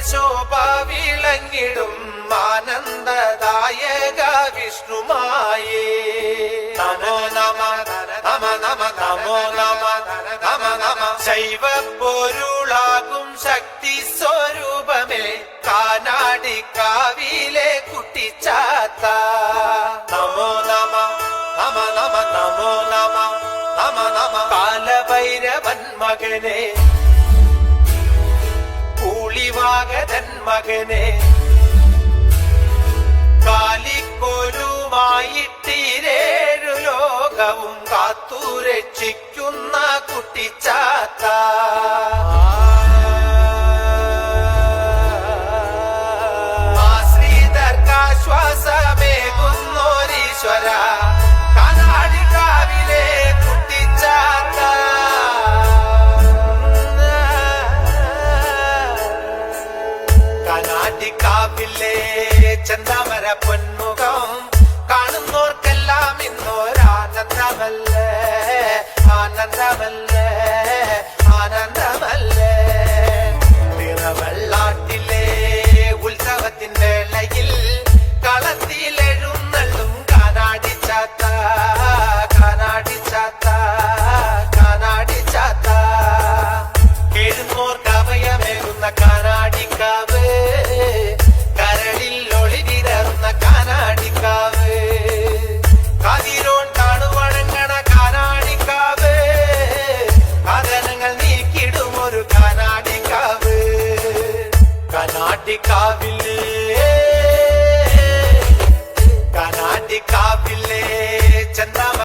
ശോഭ വിളങ്ങിടും ആനന്ദദായക വിഷ്ണുമായേ നമോ നമ നമ നമ നമോ നമ നമ നമ ശൈവ പൊരുളാകും ശക്തി സ്വരൂപമേ കാനാടിക്കാവിലെ കുട്ടിച്ചാത്ത നമോ നമ നമ നമ നമോ നമ നമ നമ കാലഭൈരവൻ മകനെ കൂളിവാകതൻ മകനെ കാലിക്കോലുമായിട്ടീരേഴു ലോകവും കാത്തുരക്ഷിക്കുന്ന കുട്ടിച്ചാത്ത ആശ്രിതർക്കാശ്വാസമേകുന്നോരീശ്വര കാനാടിക്കാവിലെ കുട്ടിച്ചാത്ത കാനാടിക്കാവിലെ ചന്ദാമര പൊന്മുഖം കാണുന്നോർക്കെല്ലാം ഇന്നോരാനന്ദമല്ലേ ആനന്ദമല്ലേ ആനന്ദമല്ലേ നിറവെള്ളാട്ടിലെ ഉത്സവത്തിൻ വേളയിൽ കളത്തിലെഴുന്നള്ളും കാനാടിച്ചാത്ത കാനാടിച്ചാത്ത കാനാടിച്ചാത്ത എഴുന്നോർക്ക് അഭയമേകുന്ന കാനാടിക്കാവ് കരളിൽ ഒളിവിതറുന്ന കാനാടിക്കാവ് കതിരോൺ കാണുവണങ്ങണ കാനാടിക്കാവ് കഥനങ്ങൾ നീക്കിടും ഒരു കാനാടിക്കാവ് കാനാടിക്കാവിലെ കാനാടിക്കാവിലെ